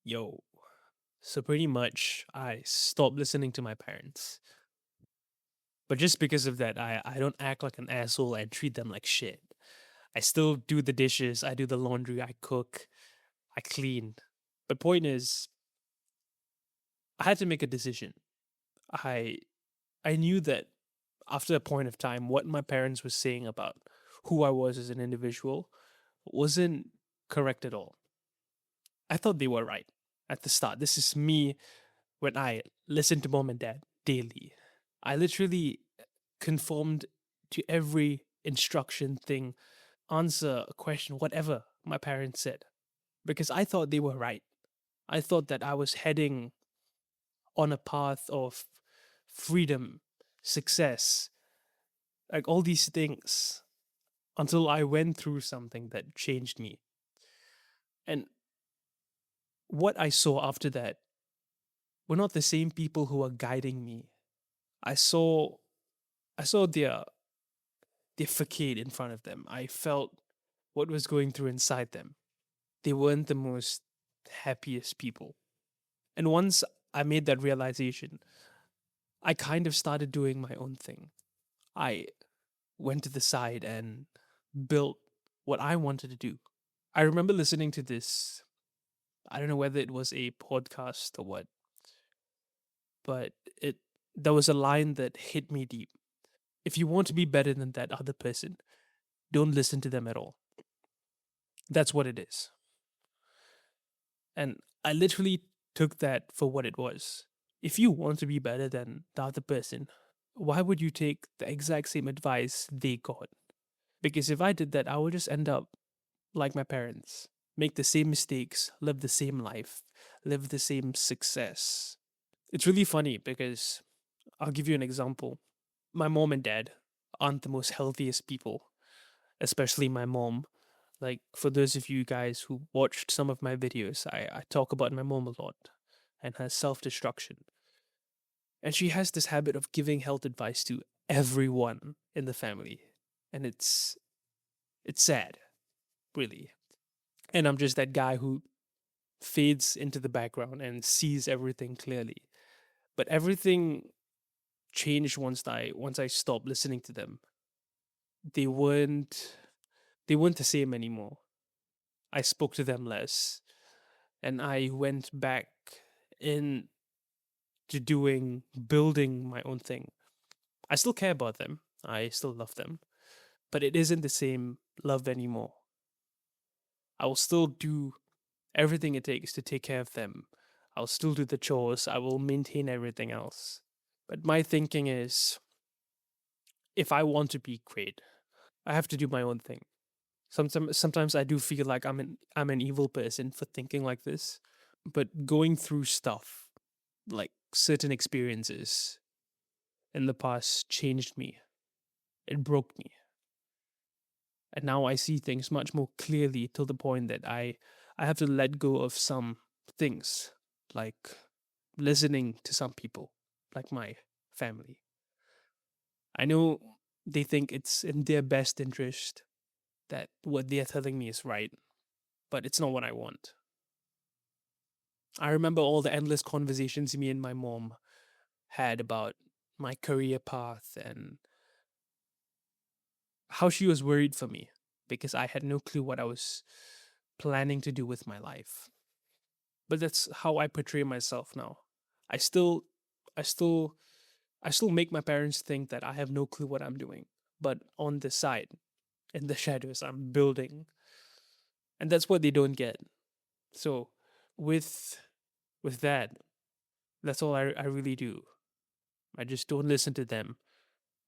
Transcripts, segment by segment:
Yo, so pretty much I stopped listening to my parents. But just because of that, I don't act like an asshole and treat them like shit. I still do the dishes, I do the laundry, I cook, I clean. But point is, I had to make a decision. I I knew that after a point of time what my parents were saying about who I was as an individual wasn't correct at all. I thought they were right at the start. This is me when I listened to mom and dad daily. I literally conformed to every instruction thing, answer a question, whatever my parents said, because I thought they were right. I thought that I was heading on a path of freedom, success, like all these things until I went through something that changed me. And what I saw after that were not the same people who were guiding me. I saw I saw their facade in front of them. I felt what was going through inside them. They weren't the most happiest people. And once I made that realization, I kind of started doing my own thing. I went to the side and built what I wanted to do. I remember listening to this, I don't know whether it was a podcast or what, but it there was a line that hit me deep. If you want to be better than that other person, don't listen to them at all. That's what it is. And I literally took that for what it was. If you want to be better than the other person, why would you take the exact same advice they got? Because if I did that, I would just end up like my parents, make the same mistakes, live the same life, live the same success. It's really funny because I'll give you an example. My mom and dad aren't the most healthiest people, especially my mom. Like, for those of you guys who watched some of my videos, I talk about my mom a lot and her self destruction. And she has this habit of giving health advice to everyone in the family. And it's sad, really. And I'm just that guy who fades into the background and sees everything clearly. But everything changed once I stopped listening to them. They weren't they weren't the same anymore. I spoke to them less and I went back in to doing building my own thing. I still care about them. I still love them, but it isn't the same love anymore. I will still do everything it takes to take care of them. I'll still do the chores. I will maintain everything else. But my thinking is if I want to be great, I have to do my own thing. Sometimes I do feel like I'm an evil person for thinking like this, but going through stuff like certain experiences in the past changed me. It broke me. And now I see things much more clearly to the point that I have to let go of some things, like listening to some people, like my family. I know they think it's in their best interest that what they're telling me is right, but it's not what I want. I remember all the endless conversations me and my mom had about my career path and how she was worried for me because I had no clue what I was planning to do with my life. But that's how I portray myself now. I still I still I still make my parents think that I have no clue what I'm doing. But on the side, in the shadows, I'm building. And that's what they don't get. So with with that, that's all I really do. I just don't listen to them.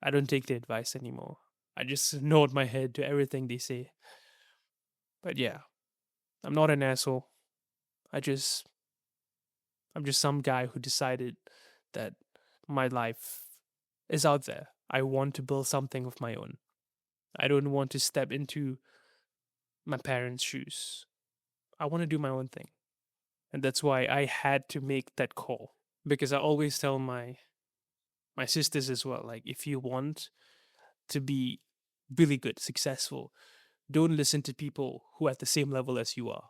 I don't take their advice anymore. I just nod my head to everything they say. But yeah, I'm not an asshole. I just I'm just some guy who decided that my life is out there. I want to build something of my own. I don't want to step into my parents' shoes. I want to do my own thing. And that's why I had to make that call. Because I always tell my sisters as well, like if you want to be really good, successful, don't listen to people who are at the same level as you are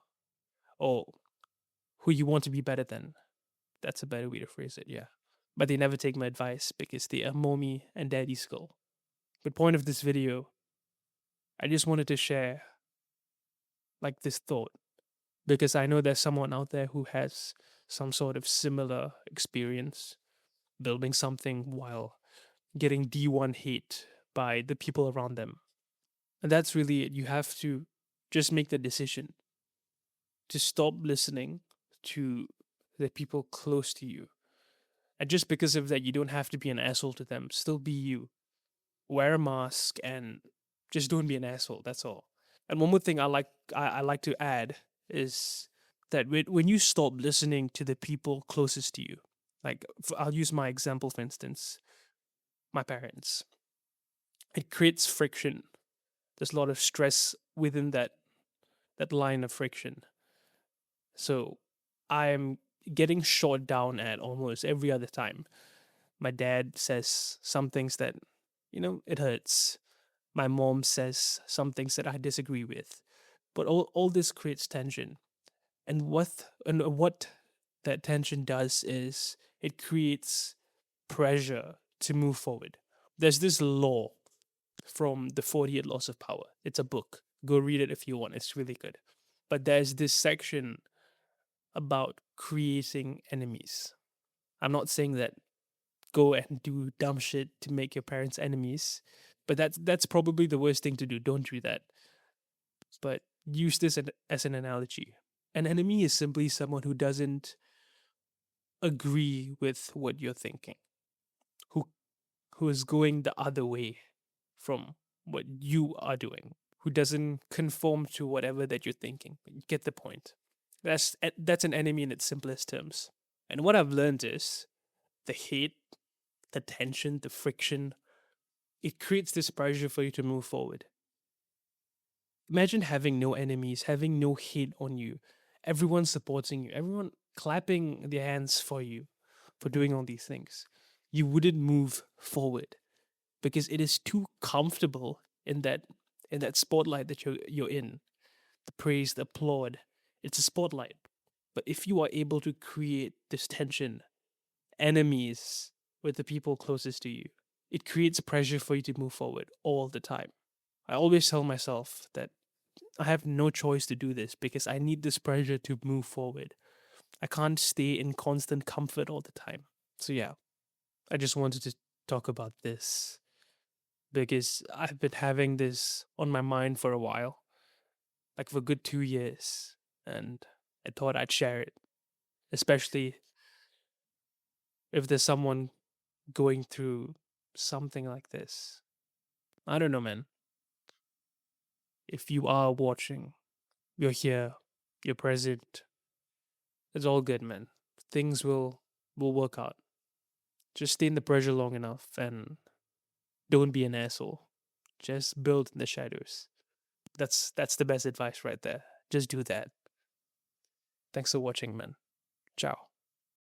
or who you want to be better than. That's a better way to phrase it, yeah. But they never take my advice because they are mommy and daddy school. But point of this video, I just wanted to share like this thought because I know there's someone out there who has some sort of similar experience building something while getting D1 hate by the people around them. And that's really it. You have to just make the decision to stop listening to the people close to you. And just because of that, you don't have to be an asshole to them. Still be you. Wear a mask and just don't be an asshole. That's all. And one more thing I like to add is that when you stop listening to the people closest to you, like I'll use my example for instance, my parents. It creates friction. There's a lot of stress within that line of friction. So I'm getting shot down at almost every other time. My dad says some things that, it hurts. My mom says some things that I disagree with. But all this creates tension. And what that tension does is it creates pressure to move forward. There's this law from the 48 Laws of Power. It's a book. Go read it if you want. It's really good. But there's this section about creating enemies. I'm not saying that go and do dumb shit to make your parents enemies, but that's probably the worst thing to do. Don't do that. But use this as an analogy. An enemy is simply someone who doesn't agree with what you're thinking, who who is going the other way from what you are doing, who doesn't conform to whatever that you're thinking. You get the point. That's an enemy in its simplest terms. And what I've learned is the hate, the tension, the friction, it creates this pressure for you to move forward. Imagine having no enemies, having no hate on you, everyone supporting you, everyone clapping their hands for you for doing all these things. You wouldn't move forward because it is too comfortable in that spotlight that you're in. The praise, the applaud, it's a spotlight. But if you are able to create this tension, enemies with the people closest to you, it creates pressure for you to move forward all the time. I always tell myself that I have no choice to do this because I need this pressure to move forward. I can't stay in constant comfort all the time. So, yeah, I just wanted to talk about this because I've been having this on my mind for a while, like for a good 2 years, and I thought I'd share it, especially if there's someone going through something like this. I don't know, man. If you are watching, you're here, you're present, it's all good, man. Things will work out. Just stay in the pressure long enough and don't be an asshole. Just build in the shadows. That's the best advice right there. Just do that. Thanks for watching, man. Ciao.